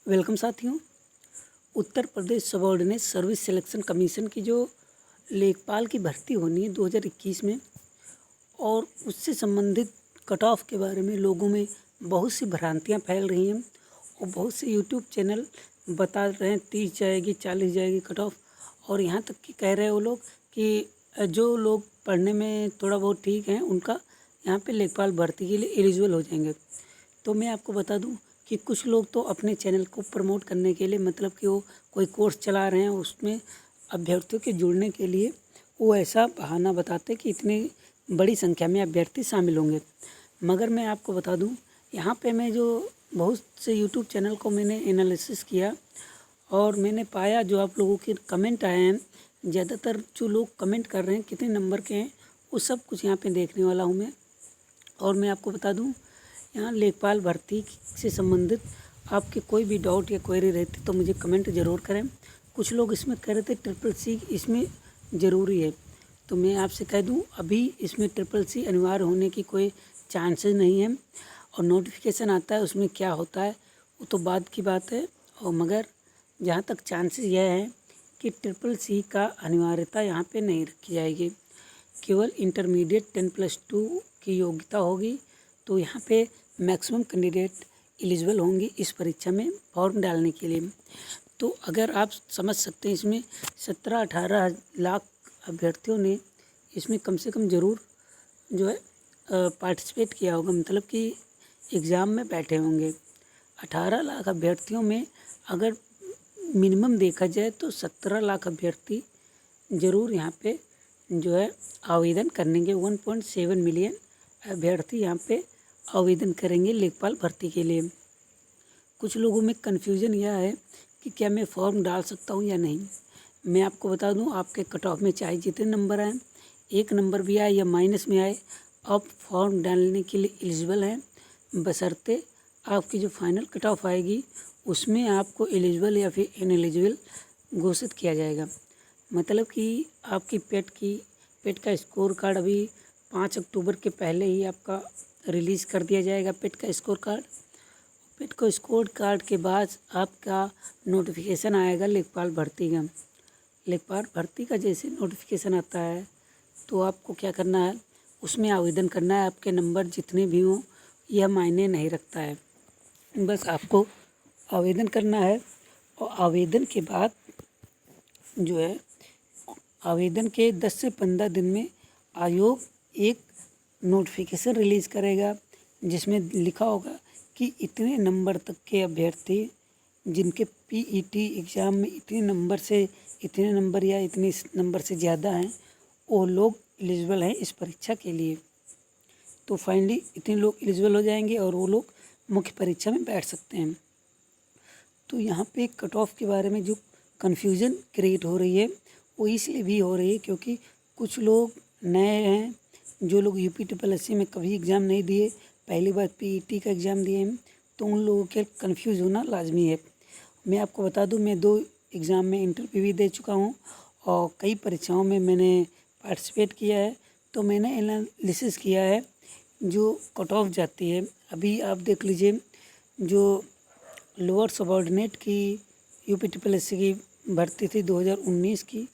Welcome साथियों। Uttar Pradesh subordinate service selection commission की जो लेखपाल की भर्ती होनी है 2021 में, और उससे संबंधित कट ऑफ के बारे में लोगों में बहुत सी भ्रांतियां फैल रही हैं और बहुत से यूट्यूब चैनल बता रहे हैं 30 जाएगी 40 जाएगी कट ऑफ, और यहाँ तक कि कह रहे हैं वो लोग कि जो लोग पढ़ने में थोड़ा बहुत ठीक हैं उनका यहाँ पे लेखपाल भर्ती के लिए एलिजिबल हो जाएंगे। तो मैं आपको बता दूं कि कुछ लोग तो अपने चैनल को प्रमोट करने के लिए, मतलब कि वो कोई कोर्स चला रहे हैं, उसमें अभ्यर्थियों के जुड़ने के लिए वो ऐसा बहाना बताते कि इतनी बड़ी संख्या में अभ्यर्थी शामिल होंगे। मगर मैं आपको बता दूं, यहाँ पे मैं जो बहुत से यूट्यूब चैनल को मैंने एनालिसिस किया और मैंने पाया, जो आप लोगों के कमेंट आए हैं, ज़्यादातर जो लोग कमेंट कर रहे हैं कितने नंबर के हैं, वो सब कुछ यहाँ पे देखने वाला हूँ मैं। और मैं आपको बता दूं, यहाँ लेखपाल भर्ती से संबंधित आपके कोई भी डाउट या क्वेरी रहती तो मुझे कमेंट ज़रूर करें। कुछ लोग इसमें कह रहे थे CCC इसमें ज़रूरी है, तो मैं आपसे कह दूं अभी इसमें CCC अनिवार्य होने की कोई चांसेस नहीं है, और नोटिफिकेशन आता है उसमें क्या होता है वो तो बाद की बात है। और मगर जहाँ तक चांसेस यह है कि CCC का अनिवार्यता यहाँ पे नहीं रखी जाएगी, केवल इंटरमीडिएट 10+2 की योग्यता होगी। तो यहाँ पे मैक्सिमम कैंडिडेट एलिजिबल होंगी इस परीक्षा में फॉर्म डालने के लिए। तो अगर आप समझ सकते हैं, इसमें 17-18 लाख अभ्यर्थियों ने इसमें कम से कम ज़रूर जो है पार्टिसिपेट किया होगा, मतलब कि एग्ज़ाम में बैठे होंगे। 18 लाख अभ्यर्थियों में अगर मिनिमम देखा जाए तो 17 लाख अभ्यर्थी ज़रूर यहाँ पे जो है आवेदन करेंगे। 1.7 मिलियन अभ्यर्थी यहाँ पे आवेदन करेंगे लेखपाल भर्ती के लिए। कुछ लोगों में कन्फ्यूज़न यह है कि क्या मैं फॉर्म डाल सकता हूँ या नहीं। मैं आपको बता दूँ, आपके कट ऑफ में चाहे जितने नंबर आए, 1 नंबर भी आए या माइनस में आए, आप फॉर्म डालने के लिए एलिजिबल हैं, बशर्ते आपकी जो फाइनल कट ऑफ आएगी उसमें आपको एलिजिबल या फिर इनएलिजिबल घोषित किया जाएगा। मतलब कि आपकी पेट का स्कोर कार्ड अभी 5 अक्टूबर के पहले ही आपका रिलीज़ कर दिया जाएगा। पेट का स्कोर कार्ड के बाद आपका नोटिफिकेशन आएगा लेखपाल भर्ती का। लेखपाल भर्ती का जैसे नोटिफिकेशन आता है तो आपको क्या करना है, उसमें आवेदन करना है। आपके नंबर जितने भी हों यह मायने नहीं रखता है, बस आपको आवेदन करना है। और आवेदन के बाद जो है, आवेदन के 10 से 15 दिन में आयोग एक नोटिफिकेशन रिलीज़ करेगा जिसमें लिखा होगा कि इतने नंबर तक के अभ्यर्थी जिनके PET एग्ज़ाम में इतने नंबर या इतने नंबर से ज़्यादा हैं, वो लोग एलिजिबल हैं इस परीक्षा के लिए। तो फाइनली इतने लोग एलिजिबल हो जाएंगे और वो लोग मुख्य परीक्षा में बैठ सकते हैं। तो यहाँ पे कट ऑफ के बारे में जो कन्फ्यूज़न क्रिएट हो रही है वो इसलिए भी हो रही है क्योंकि कुछ लोग नए हैं, जो लोग UPSSC में कभी एग्ज़ाम नहीं दिए, पहली बार PET का एग्ज़ाम दिए हैं, तो उन लोगों के कन्फ्यूज़ होना लाजमी है। मैं आपको बता दूं, मैं 2 एग्ज़ाम में इंटरव्यू भी दे चुका हूं और कई परीक्षाओं में मैंने पार्टिसिपेट किया है। तो मैंने एनालिसिस किया है जो कट ऑफ जाती है। अभी आप देख लीजिए, जो लोअर सबऑर्डिनेट की UPSSC की भर्ती थी 2019 की,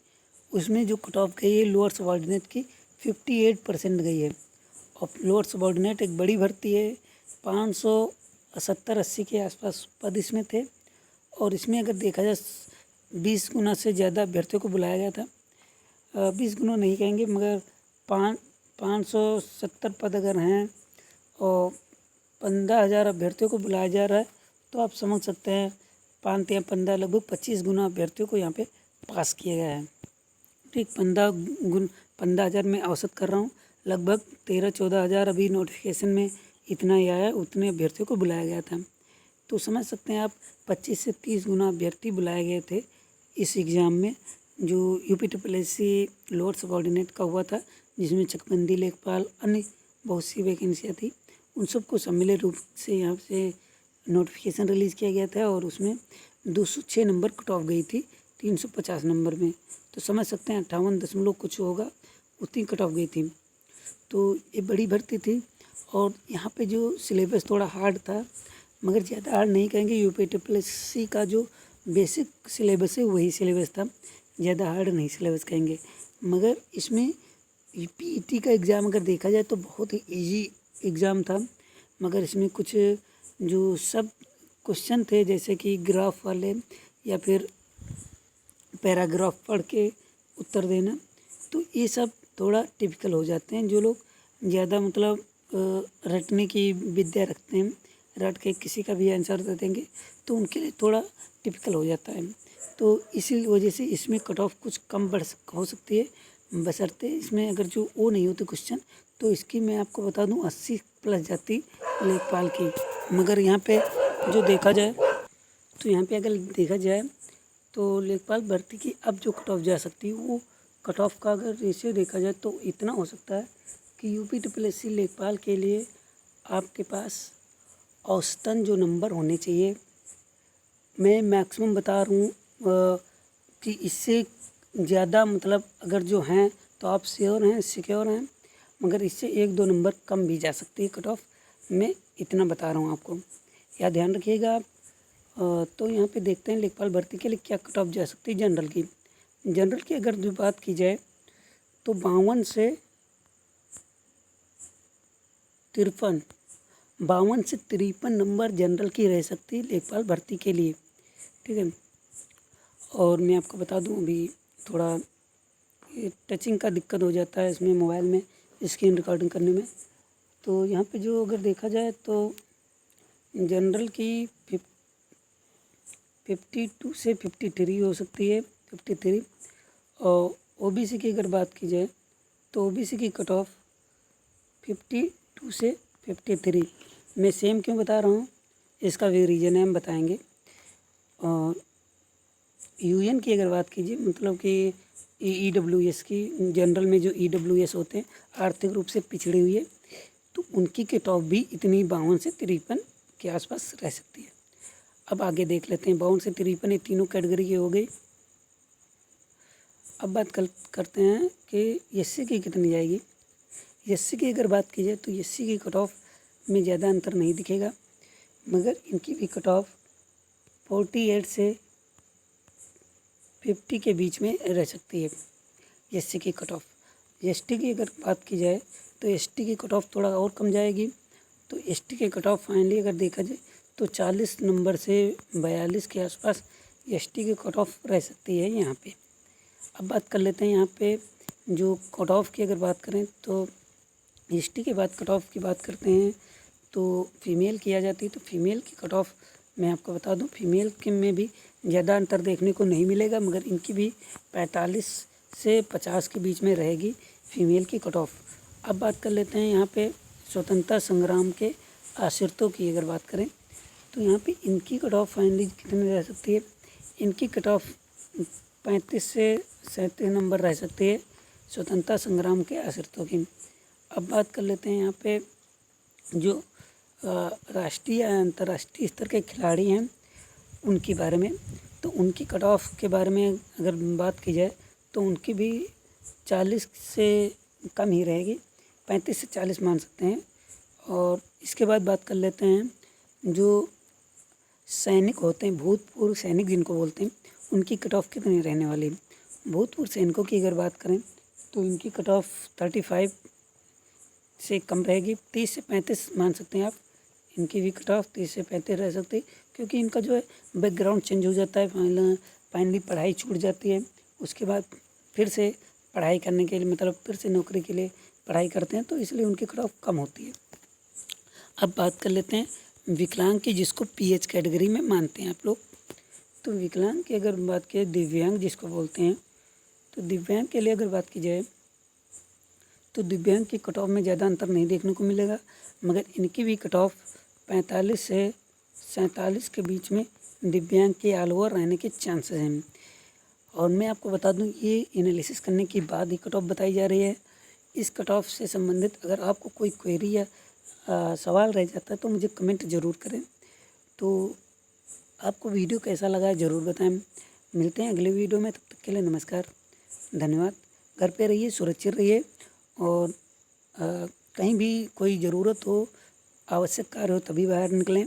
उसमें जो कट ऑफ गई है लोअर सबऑर्डिनेट की 58% गई है। और लोअर सबऑर्डिनेट एक बड़ी भर्ती है, 570-80 के आसपास पद इसमें थे, और इसमें अगर देखा जाए 20 गुना से ज़्यादा अभ्यर्थियों को बुलाया गया था। 20 गुना नहीं कहेंगे, मगर 570 पद अगर हैं और 15,000 अभ्यर्थियों को बुलाया जा रहा है, तो आप समझ सकते हैं 5 या 15 लगभग 25 गुना अभ्यर्थियों को यहाँ पे पास किया गया है। ठीक 15,000 में औसत कर रहा हूँ, लगभग 13-14 हज़ार अभी नोटिफिकेशन में इतना ही आया, उतने अभ्यर्थियों को बुलाया गया था। तो समझ सकते हैं आप 25 से 30 गुना अभ्यर्थी बुलाए गए थे इस एग्ज़ाम में, जो UPSSC लोअर सबऑर्डिनेट का हुआ था, जिसमें चकबंदी लेखपाल अन्य बहुत सी वैकेंसियाँ थी। उन सबको सम्मिलित रूप से यहाँ से नोटिफिकेशन रिलीज़ किया गया था और उसमें 206 नंबर कट ऑफ गई थी 350 नंबर में। तो समझ सकते हैं 58 दशमलव कुछ होगा, उतनी कट ऑफ गई थी। तो ये बड़ी भर्ती थी और यहाँ पे जो सिलेबस थोड़ा हार्ड था, मगर ज़्यादा हार्ड नहीं कहेंगे। यूपीटीपीएससी का जो बेसिक सिलेबस है वही सिलेबस था, ज़्यादा हार्ड नहीं सिलेबस कहेंगे। मगर इसमें पीईटी का एग्ज़ाम अगर देखा जाए तो बहुत ही इजी एग्ज़ाम था, मगर इसमें कुछ जो सब क्वेश्चन थे जैसे कि ग्राफ वाले या फिर पैराग्राफ पढ़ के उत्तर देना, तो ये सब थोड़ा टिपिकल हो जाते हैं। जो लोग ज़्यादा मतलब रटने की विद्या रखते हैं, रट के किसी का भी आंसर दे देंगे, तो उनके लिए थोड़ा टिपिकल हो जाता है। तो इसी वजह से इसमें कट ऑफ कुछ कम हो सकती है, बशर्ते इसमें अगर जो वो नहीं होते क्वेश्चन, तो इसकी मैं आपको बता दूं 80 प्लस जाती लेखपाल की। मगर यहाँ पे जो देखा जाए तो यहाँ पे अगर देखा जाए तो लेखपाल भर्ती की अब जो कट ऑफ जा सकती है, वो कट ऑफ का अगर रेशियो देखा जाए तो इतना हो सकता है कि यूपीटीपीएससी लेखपाल के लिए आपके पास औसतन जो नंबर होने चाहिए, मैं मैक्सिमम बता रहा हूँ कि इससे ज़्यादा मतलब अगर जो हैं तो आप श्योर हैं, सिक्योर हैं, मगर इससे 1-2 नंबर कम भी जा सकती है कट ऑफ। मैं इतना बता रहा हूँ आपको, या ध्यान रखिएगा आप। तो यहाँ पे देखते हैं लेखपाल भर्ती के लिए क्या कट ऑफ जा सकती है जनरल की। जनरल की अगर जो बात की जाए तो 52 से 53 नंबर जनरल की रह सकती है लेखपाल भर्ती के लिए, ठीक है। और मैं आपको बता दूं अभी थोड़ा ये टचिंग का दिक्कत हो जाता है इसमें मोबाइल में स्क्रीन रिकॉर्डिंग करने में। तो यहाँ पे जो अगर देखा जाए तो जनरल की 52 से 53 हो सकती है, 53। और ओबीसी की अगर बात की जाए तो ओबीसी की कट ऑफ 52 से 53। मैं सेम क्यों बता रहा हूँ, इसका भी रीज़न है, हम बताएंगे। और यूएन की अगर बात कीजिए, मतलब कि ईडब्ल्यूएस की, जनरल में जो ईडब्ल्यूएस होते हैं आर्थिक रूप से पिछड़े हुए, तो उनकी कट ऑफ भी इतनी 52 से 53 के आसपास रह सकती है। अब आगे देख लेते हैं, 52 से 53 ये तीनों कैटेगरी की हो गई। अब बात करते हैं कि एससी की कितनी जाएगी। एससी की अगर बात की जाए तो एससी की कट ऑफ में ज़्यादा अंतर नहीं दिखेगा, मगर इनकी भी कट ऑफ 48 से 50 के बीच में रह सकती है एससी की कट ऑफ। एसटी की अगर बात की जाए तो एसटी की कट ऑफ थोड़ा और कम जाएगी। तो एसटी के कट ऑफ फाइनली अगर देखा जाए तो 40 नंबर से 42 के आसपास एसटी की कट ऑफ रह सकती है यहाँ पे। अब बात कर लेते हैं यहाँ पे जो कट ऑफ की अगर बात करें तो एसटी के बाद कट ऑफ की बात करते हैं तो फीमेल की आ जाती है। तो फीमेल की कट ऑफ मैं आपको बता दूं, फीमेल के में भी ज़्यादा अंतर देखने को नहीं मिलेगा, मगर इनकी भी 45 से 50 के बीच में रहेगी फीमेल की कट ऑफ। अब बात कर लेते हैं यहाँ पे स्वतंत्रता संग्राम के आश्रितों की अगर बात करें तो यहाँ पे इनकी कट ऑफ फाइनली कितनी रह सकती है। इनकी कट ऑफ 35 से 37 नंबर रह सकती है स्वतंत्रता संग्राम के आश्रितों की। अब बात कर लेते हैं यहाँ पे जो राष्ट्रीय या अंतर्राष्ट्रीय स्तर के खिलाड़ी हैं उनके बारे में। तो उनकी कट ऑफ के बारे में अगर बात की जाए तो उनकी भी 40 से कम ही रहेगी, 35 से 40 मान सकते हैं। और इसके बाद बात कर लेते हैं जो सैनिक होते हैं, भूतपूर्व सैनिक जिनको बोलते हैं, उनकी कट ऑफ कितनी रहने वाली है। भूतपूर्व सैनिकों की अगर बात करें तो इनकी कट ऑफ 35 से कम रहेगी, 30 से 35 मान सकते हैं आप। इनकी भी कट ऑफ 30 से 35 रह सकती है, क्योंकि इनका जो है बैकग्राउंड चेंज हो जाता है, फाइनली पढ़ाई छूट जाती है, उसके बाद फिर से पढ़ाई करने के लिए मतलब फिर से नौकरी के लिए पढ़ाई करते हैं, तो इसलिए उनकी कट ऑफ कम होती है। अब बात कर लेते हैं विकलांग की, जिसको पीएच कैटेगरी में मानते हैं आप लोग। तो विकलांग की अगर बात की, दिव्यांग जिसको बोलते हैं, तो दिव्यांग के लिए अगर बात की जाए तो दिव्यांग की कट ऑफ में ज़्यादा अंतर नहीं देखने को मिलेगा, मगर इनकी भी कट ऑफ 45 से 47 के बीच में दिव्यांग के ऑल ओवर रहने के चांसेस हैं। और मैं आपको बता दूं, ये एनालिसिस करने के बाद ही कट ऑफ बताई जा रही है। इस कट ऑफ से संबंधित अगर आपको कोई क्वेरी या सवाल रह जाता है तो मुझे कमेंट ज़रूर करें। तो आपको वीडियो कैसा लगा है ज़रूर बताएं। मिलते हैं अगले वीडियो में, तब तक के लिए नमस्कार, धन्यवाद। घर पे रहिए, सुरक्षित रहिए, और कहीं भी कोई ज़रूरत हो, आवश्यक कार्य हो तभी बाहर निकलें।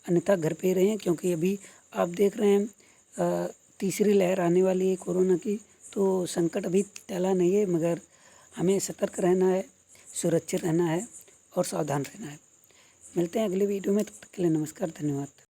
अन्यथा घर पे ही रहें, क्योंकि अभी आप देख रहे हैं तीसरी लहर आने वाली है कोरोना की। तो संकट अभी टला नहीं है, मगर हमें सतर्क रहना है, सुरक्षित रहना है और सावधान रहना है। मिलते हैं अगले वीडियो में, तब तक के लिए नमस्कार, धन्यवाद।